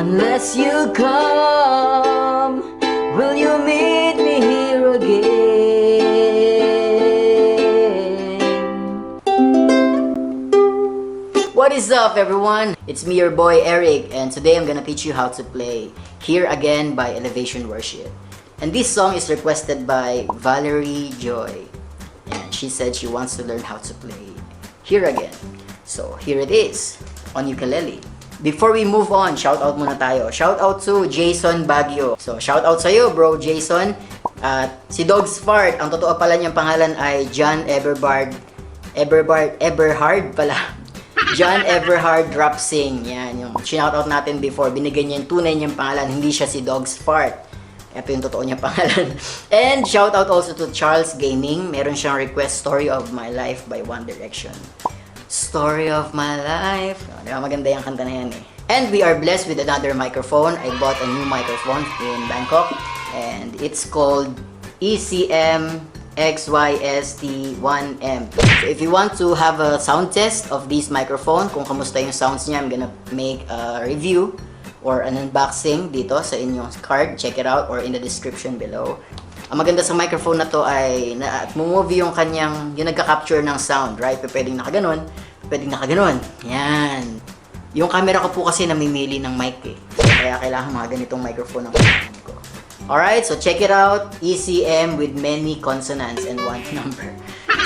Unless you come, will you meet me here again? What is up, everyone? It's me, your boy Eric, and today I'm gonna teach you how to play Here Again by Elevation Worship. And this song is requested by Valerie Joy, and she said she wants to learn how to play Here Again. So here it is on ukulele. Before we move on, shout out muna tayo. Shout out to Jason Baguio. So shout out sa'yo, bro Jason. At si Dog's Fart, ang totoo pala niyang pangalan ay John Eberhard pala. John Everhard Rapsing. Yan, yung shout-out natin before. Binigyan niya yung tunay niyang pangalan. Hindi siya si Dog's Fart. Ito yung totoo niyang pangalan. And shout-out also to Charles Gaming. Meron siyang request, Story of My Life by One Direction. Story of My Life. Diba, maganda yung kanta na yan eh. And we are blessed with another microphone. I bought a new microphone in Bangkok. And it's called ECM XYST1M. So if you want to have a sound test of this microphone, kung kamusta yung sounds niya, I'm gonna make a review or an unboxing dito sa inyong card. Check it out or in the description below. Ang maganda sa microphone na to ay move yung kanyang, yung nagka-capture ng sound, right? Pwedeng nakaganon, pwedeng nakaganon. Yan. Yung camera ko po kasi namimili ng mic eh. So, kaya kailangan mga ganitong microphone ang kailangan ko. Alright, so check it out. ECM with many consonants and one number.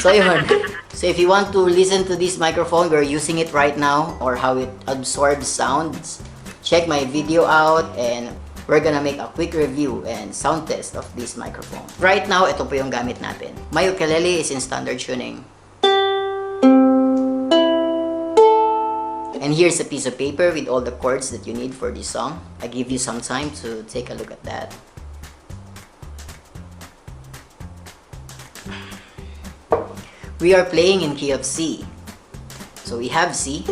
So yun. So if you want to listen to this microphone, we're using it right now, or how it absorbs sounds, check my video out and we're gonna make a quick review and sound test of this microphone. Right now, ito po yung gamit natin. My ukulele is in standard tuning. And here's a piece of paper with all the chords that you need for this song. I give you some time to take a look at that. We are playing in key of C. So we have C,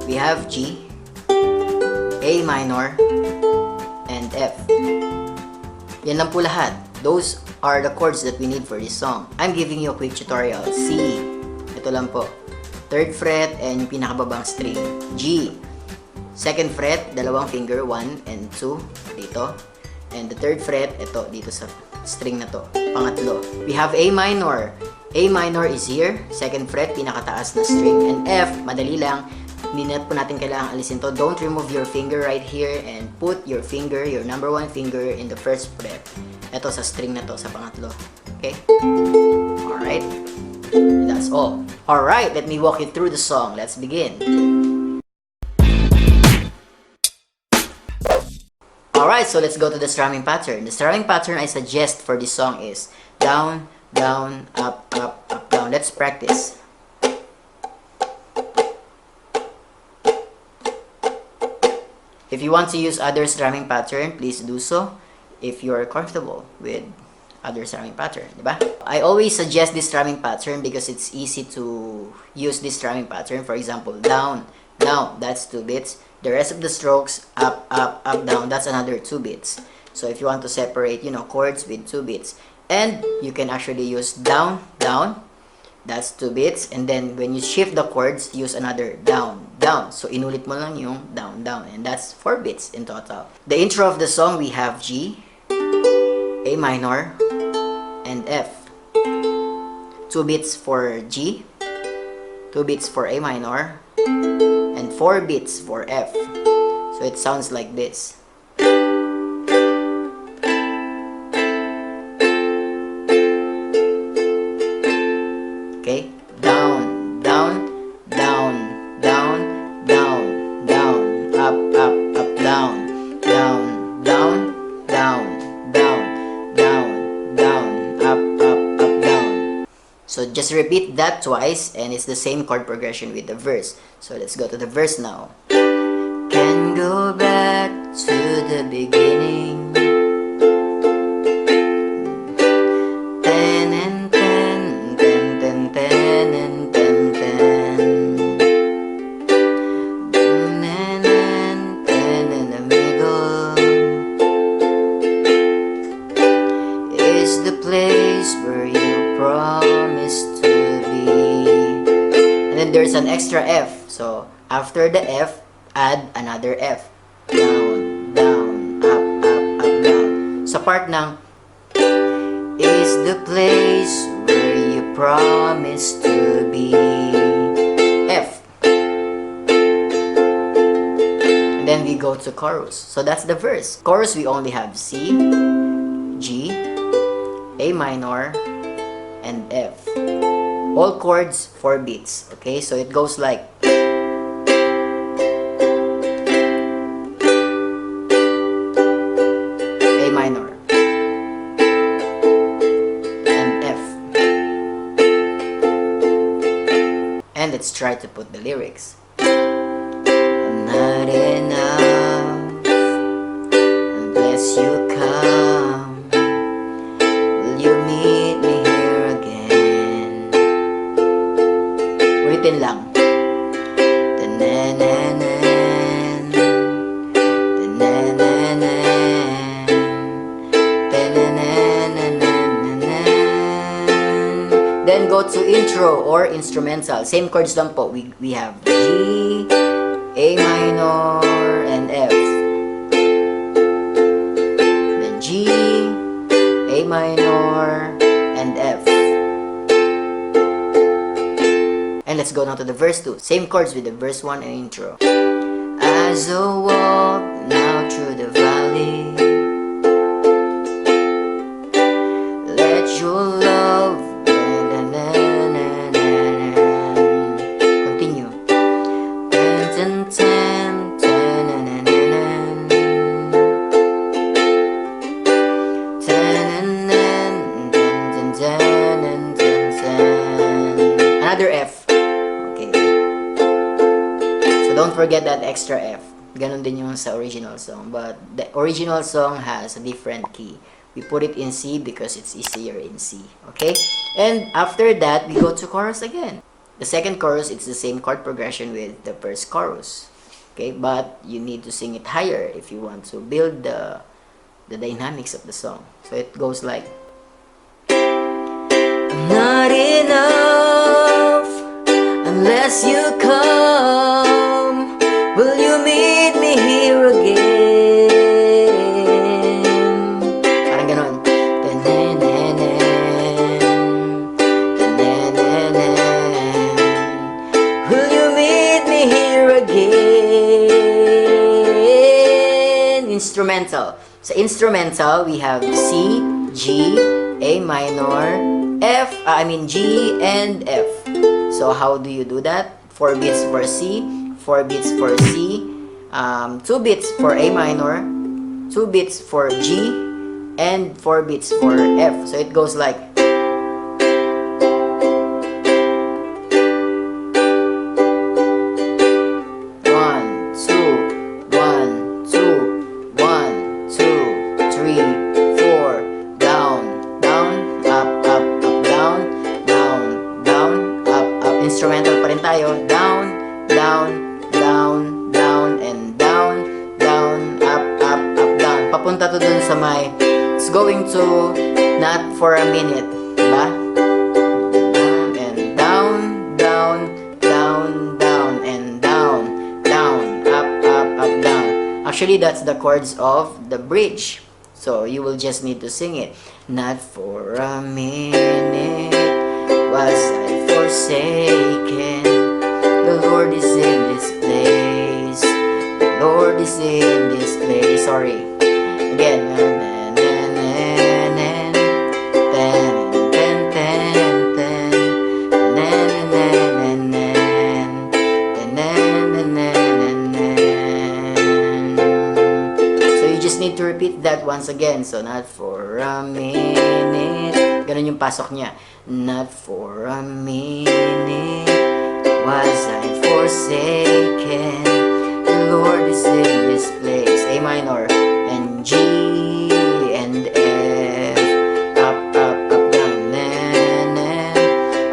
we have G, A minor, and F. Yan lang po lahat. Those are the chords that we need for this song. I'm giving you a quick tutorial. C, ito lang po. 3rd fret and yung pinakababang string. G, 2nd fret, dalawang finger, 1 and 2 dito. And the 3rd fret, ito dito sa string na to. Pangatlo. We have A minor. A minor is here, 2nd fret, pinakataas na string. And F, madali lang, hindi na po natin kailangang alisin to. Don't remove your finger right here and put your finger, your number 1 finger in the 1st fret. Ito sa string na to, sa pangatlo. Okay? Alright? That's all. Alright, let me walk you through the song. Let's begin. Alright, so let's go to the strumming pattern. The strumming pattern I suggest for this song is down, down, up, up, up, down. Let's practice. If you want to use other strumming pattern, please do so if you're comfortable with other strumming pattern, diba? I always suggest this strumming pattern because it's easy to use this strumming pattern. For example, down, down, that's 2 beats. The rest of the strokes, up, up, up, down, that's another 2 beats. So if you want to separate, chords with 2 beats, and you can actually use down, down, that's 2 beats, and then when you shift the chords, use another down, down. So inulit mo lang yung down, down, and that's 4 beats in total. The intro of the song, we have G, A minor, and F. 2 beats for G, 2 beats for A minor, and 4 beats for F. So it sounds like this. Okay, down, down, down, down, down, down, up, up, up, down, down, down, down, down, down, down, up, up, up, down. So just repeat that twice and it's the same chord progression with the verse. So let's go to the verse now. Can go back to the beginning. There's an extra F, so after the F, add another F. Down, Sa part ng is the place where you promised to be. F. And then we go to chorus. So that's the verse. Chorus, we only have C, G, A minor, and F. All chords, 4 beats. Okay, so it goes like A minor and F. And let's try to put the lyrics. Not enough unless you come. Will you meet me here again? Ulitin lang. Ta-na-na-nan, ta-na-na-nan, ta-na-na-na-na-na. Then go to intro or instrumental. Same chords lang po. We have G, A minor, and F. Then G, A minor, and F. And let's go now to the verse 2. Same chords with the verse 1 and intro. As I walk now through the valley, let your love continue. Another F. Okay. So don't forget that extra F. Ganon din yung sa original song. But the original song has a different key. We put it in C because it's easier in C. Okay? And after that, we go to chorus again. The second chorus, it's the same chord progression with the first chorus. Okay? But you need to sing it higher if you want to build the dynamics of the song. So it goes like, I'm not enough unless you come. Will you meet me here again? Parang ganon. Will you meet me here again? Instrumental. Sa instrumental, we have C, G, A minor, F, G and F. So how do you do that? 4 beats for C, 4 beats for C, 2 beats for A minor, 2 beats for G, and 4 beats for F. So it goes like, instrumental pa rin tayo. Down, down, down, down, and down, down, up, up, up, down. Papunta to dun sa may, it's going to not for a minute. Diba? Down, and down, down, down, down, and down, down, up, up, up, down. Actually, that's the chords of the bridge. So, you will just need to sing it. Not for a minute was I forsaken. The Lord is in this place. The Lord is in this place. Sorry. Again. So you just need to repeat that once again. So not for a minute. Ganun yung pasok niya. Not for a minute was I forsaken. The Lord is in this place. A minor and G and F. Up, up, up, down, then,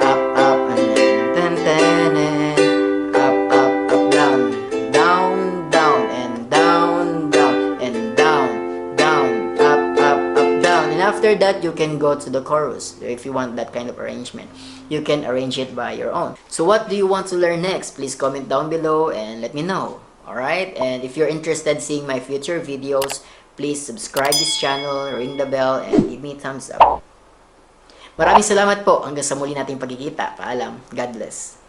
up, up, and then, up, up, up, down, down, down, and down, down, and down, down, up, up, up, down. And after that, you can go to the chorus. If you want that kind of arrangement, you can arrange it by your own. So what do you want to learn next? Please comment down below and let me know. Alright? And if you're interested in seeing my future videos, Please subscribe this channel, ring the bell, and give me a thumbs up. Maraming salamat po. Hanggang sa muli nating pagkikita. Paalam. God bless.